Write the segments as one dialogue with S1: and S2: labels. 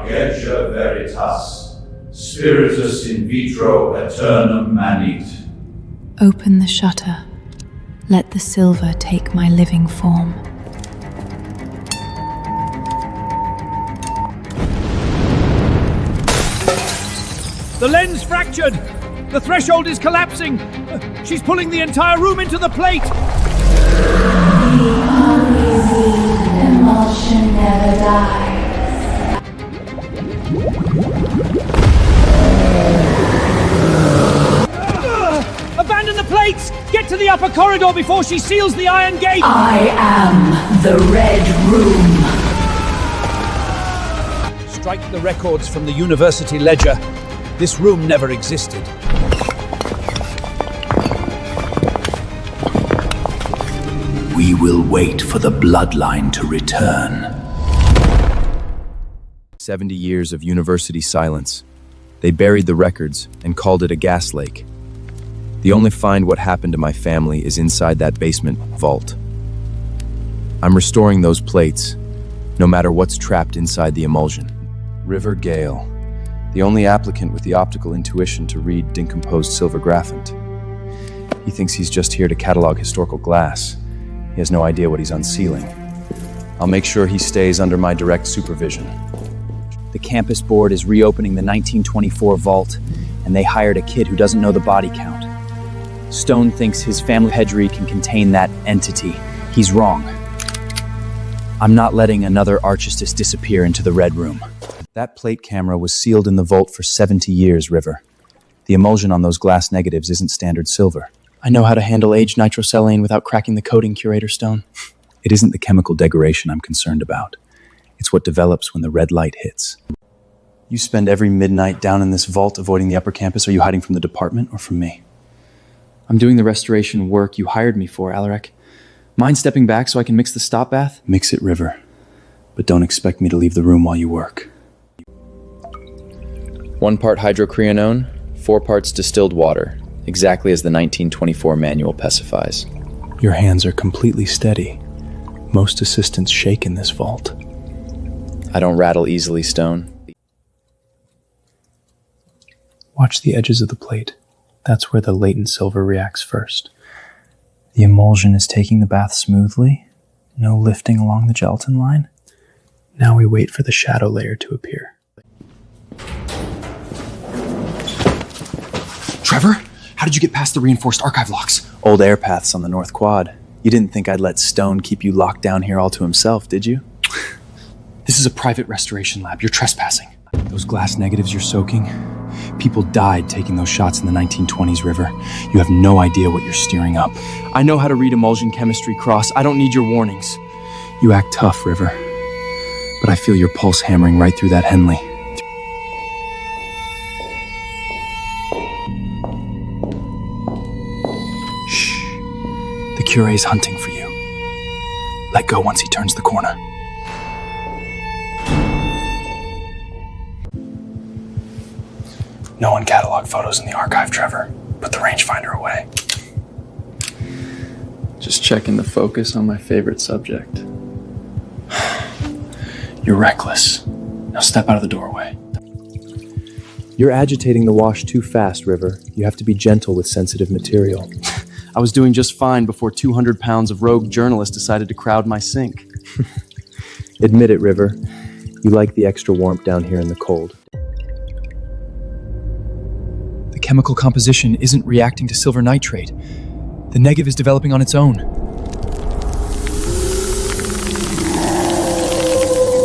S1: archivist veritas, spiritus in vitro aeternum manit.
S2: Open the shutter. Let the silver take my living form.
S3: The lens fractured! The threshold is collapsing! She's pulling the entire room into the plate!
S4: The emulsion never dies.
S3: Abandon the plates! Get to the upper corridor before she seals the iron gate!
S4: I am the Red Room.
S3: Strike the records from the university ledger. This room never existed.
S5: We will wait for the bloodline to return.
S6: 70 years of university silence. They buried the records and called it a gas lake. The only find what happened to my family is inside that basement vault. I'm restoring those plates, no matter what's trapped inside the emulsion. River Gale, the only applicant with the optical intuition to read decomposed silver graphite. He thinks he's just here to catalog historical glass. He has no idea what he's unsealing. I'll make sure he stays under my direct supervision.
S7: The campus board is reopening the 1924 vault, and they hired a kid who doesn't know the body count. Stone thinks his family pedigree can contain that entity. He's wrong. I'm not letting another archivist disappear into the Red Room.
S6: That plate camera was sealed in the vault for 70 years, River. The emulsion on those glass negatives isn't standard silver.
S7: I know how to handle aged nitroselene without cracking the coating, Curator Stone.
S6: It isn't the chemical degradation I'm concerned about. It's what develops when the red light hits. You spend every midnight down in this vault avoiding the upper campus. Are you hiding from the department or from me?
S7: I'm doing the restoration work you hired me for, Aleric. Mind stepping back so I can mix the stop bath?
S6: Mix it, River. But don't expect me to leave the room while you work.
S8: 1 part hydrocreonone, 4 parts distilled water, exactly as the 1924 manual specifies.
S6: Your hands are completely steady. Most assistants shake in this vault.
S8: I don't rattle easily, Stone.
S6: Watch the edges of the plate. That's where the latent silver reacts first. The emulsion is taking the bath smoothly. No lifting along the gelatin line. Now we wait for the shadow layer to appear.
S7: Trevor, how did you get past the reinforced archive locks?
S6: Old air paths on the North Quad. You didn't think I'd let Stone keep you locked down here all to himself, did you?
S7: This is a private restoration lab. You're trespassing.
S6: Those glass negatives you're soaking? People died taking those shots in the 1920s, River. You have no idea what you're stirring up.
S7: I know how to read emulsion chemistry, Cross. I don't need your warnings.
S6: You act tough, River. But I feel your pulse hammering right through that Henley. Shh. The Cure's hunting for you. Let go once he turns the corner. No one cataloged photos in the archive, Trevor. Put the rangefinder away.
S7: Just checking the focus on my favorite subject.
S6: You're reckless. Now step out of the doorway.
S8: You're agitating the wash too fast, River. You have to be gentle with sensitive material.
S7: I was doing just fine before 200 pounds of rogue journalists decided to crowd my sink.
S8: Admit it, River. You like the extra warmth down here in the cold.
S7: The chemical composition isn't reacting to silver nitrate. The negative is developing on its own.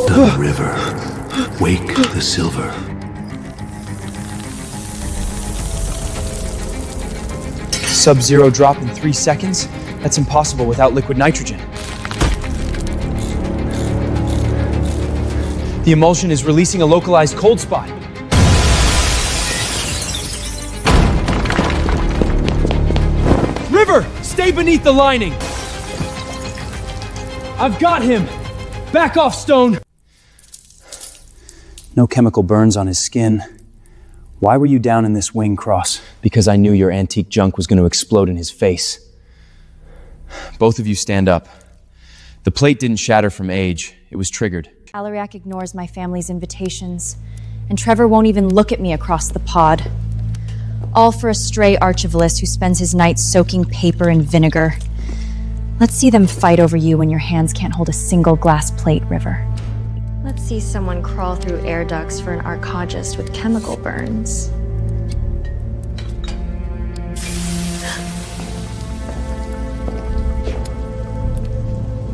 S5: The river. Wake the silver.
S7: Sub-zero drop in 3 seconds? That's impossible without liquid nitrogen. The emulsion is releasing a localized cold spot. River, stay beneath the lining. I've got him. Back off, Stone.
S6: No chemical burns on his skin. Why were you down in this wing, Cross?
S8: Because I knew your antique junk was going to explode in his face. Both of you stand up. The plate didn't shatter from age. It was triggered.
S9: Aleric ignores my family's invitations, and Trevor won't even look at me across the pod. All for a stray archivist who spends his nights soaking paper in vinegar. Let's see them fight over you when your hands can't hold a single glass plate, River.
S10: Let's see someone crawl through air ducts for an archivist with chemical burns.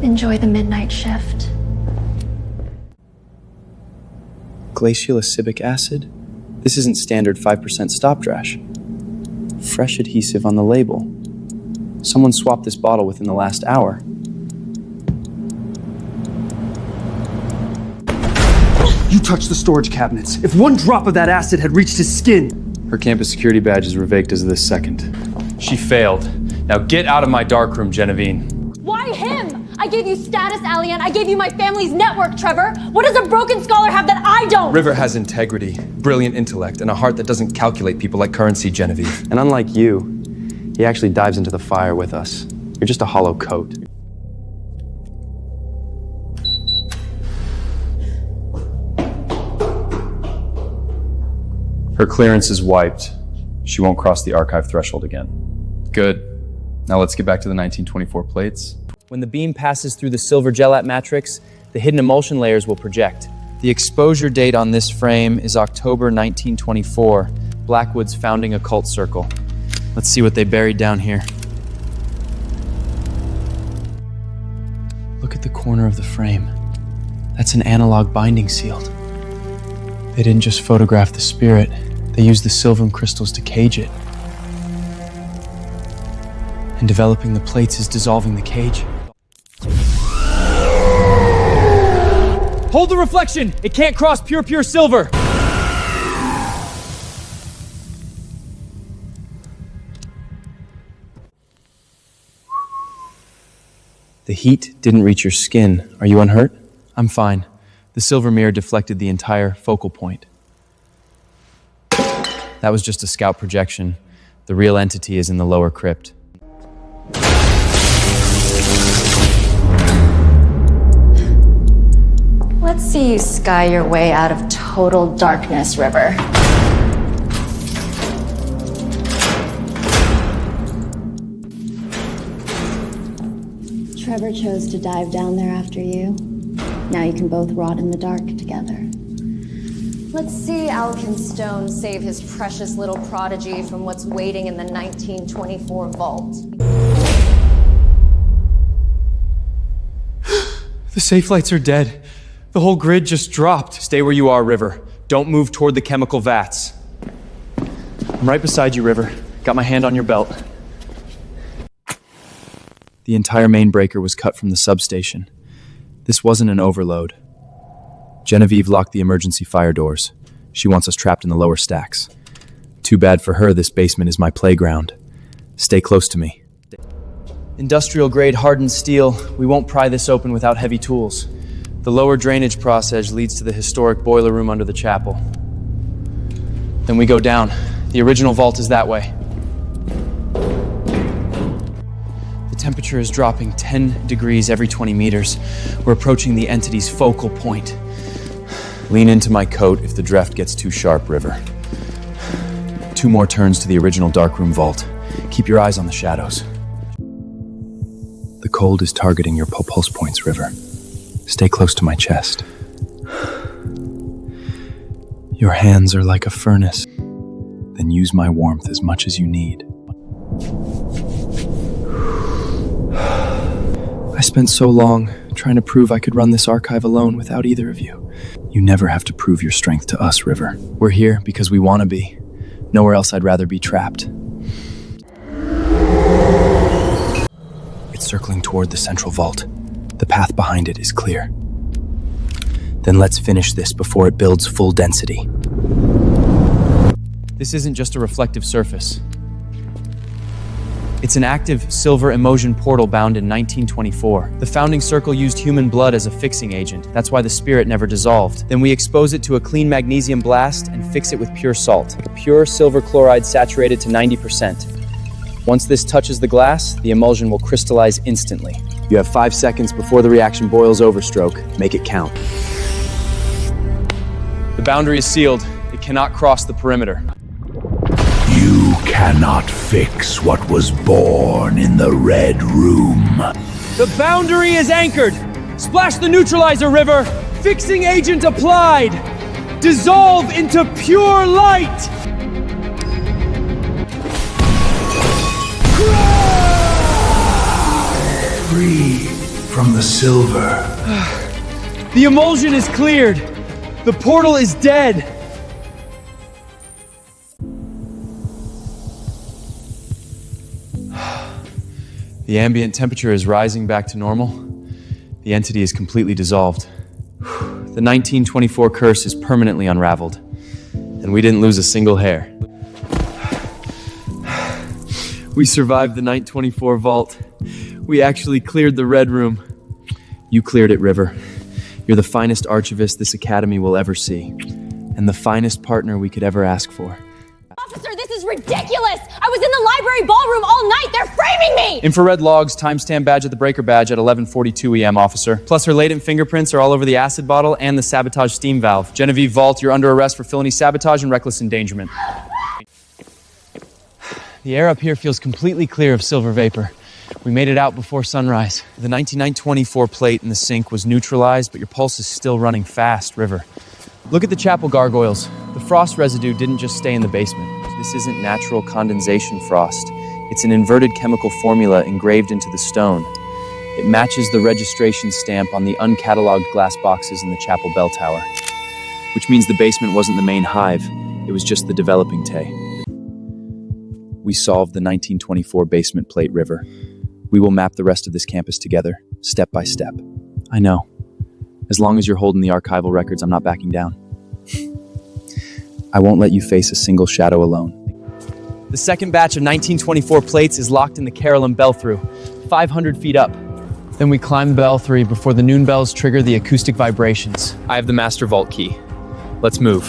S10: Enjoy the midnight shift.
S7: Glacial acidic acid? This isn't standard 5% stop drash. Fresh adhesive on the label. Someone swapped this bottle within the last hour.
S11: You touched the storage cabinets. If one drop of that acid had reached his skin.
S7: Her campus security badge is revoked as of this second.
S12: She failed. Now get out of my darkroom, Genevieve.
S13: Why him? I gave you status, Alien. I gave you my family's network, Trevor. What does a broken scholar have that I don't?
S12: River has integrity, brilliant intellect, and a heart that doesn't calculate people like currency, Genevieve.
S7: And unlike you, he actually dives into the fire with us. You're just a hollow coat.
S12: Her clearance is wiped. She won't cross the archive threshold again. Good. Now let's get back to the 1924 plates.
S7: When the beam passes through the silver gelat matrix, the hidden emulsion layers will project. The exposure date on this frame is October 1924, Blackwood's founding occult circle. Let's see what they buried down here. Look at the corner of the frame. That's an analog binding seal. They didn't just photograph the spirit, they used the silver crystals to cage it. And developing the plates is dissolving the cage.
S3: Hold the reflection! It can't cross pure silver!
S7: The heat didn't reach your skin. Are you unhurt? I'm fine. The silver mirror deflected the entire focal point. That was just a scout projection. The real entity is in the lower crypt.
S10: Let's see you sky your way out of total darkness, River.
S14: Trevor chose to dive down there after you. Now you can both rot in the dark together.
S10: Let's see Alkenstone save his precious little prodigy from what's waiting in the 1924 vault.
S7: The safe lights are dead. The whole grid just dropped. Stay where you are, River. Don't move toward the chemical vats. I'm right beside you, River. Got my hand on your belt. The entire main breaker was cut from the substation. This wasn't an overload. Genevieve locked the emergency fire doors. She wants us trapped in the lower stacks. Too bad for her, this basement is my playground. Stay close to me. Industrial-grade hardened steel. We won't pry this open without heavy tools. The lower drainage process leads to the historic boiler room under the chapel. Then we go down. The original vault is that way. The temperature is dropping 10 degrees every 20 meters. We're approaching the entity's focal point. Lean into my coat if the drift gets too sharp, River. 2 more turns to the original darkroom vault. Keep your eyes on the shadows. The cold is targeting your pulse points, River. Stay close to my chest. Your hands are like a furnace. Then use my warmth as much as you need. I spent so long trying to prove I could run this archive alone without either of you. You never have to prove your strength to us, River. We're here because we want to be. Nowhere else I'd rather be trapped. It's circling toward the central vault. The path behind it is clear. Then let's finish this before it builds full density. This isn't just a reflective surface. It's an active silver emulsion portal bound in 1924. The founding circle used human blood as a fixing agent. That's why the spirit never dissolved. Then we expose it to a clean magnesium blast and fix it with pure salt. Pure silver chloride saturated to 90%. Once this touches the glass, the emulsion will crystallize instantly. You have 5 seconds before the reaction boils over, Stroke. Make it count. The boundary is sealed. It cannot cross the perimeter.
S5: You cannot fix what was born in the Red Room.
S3: The boundary is anchored. Splash the neutralizer, River. Fixing agent applied. Dissolve into pure light.
S5: Free from the silver.
S3: The emulsion is cleared. The portal is dead.
S7: The ambient temperature is rising back to normal. The entity is completely dissolved. The 1924 curse is permanently unraveled. And we didn't lose a single hair. We survived the 1924 vault. We actually cleared the Red Room. You cleared it, River. You're the finest archivist this academy will ever see. And the finest partner we could ever ask for.
S13: Officer, this is ridiculous! I was in the library ballroom all night! They're framing me!
S7: Infrared logs, timestamp badge at the breaker badge at 11:42 EM, officer. Plus her latent fingerprints are all over the acid bottle and the sabotage steam valve. Genevieve Vault, you're under arrest for felony sabotage and reckless endangerment. The air up here feels completely clear of silver vapor. We made it out before sunrise. The 1924 plate in the sink was neutralized, but your pulse is still running fast, River. Look at the chapel gargoyles. The frost residue didn't just stay in the basement. This isn't natural condensation frost. It's an inverted chemical formula engraved into the stone. It matches the registration stamp on the uncatalogued glass boxes in the chapel bell tower. Which means the basement wasn't the main hive. It was just the developing tay. We solved the 1924 basement plate, River. We will map the rest of this campus together, step by step. I know. As long as you're holding the archival records, I'm not backing down. I won't let you face a single shadow alone. The second batch of 1924 plates is locked in the Carolyn Belthrough, 500 feet up. Then we climb Belthrough before the noon bells trigger the acoustic vibrations. I have the master vault key. Let's move.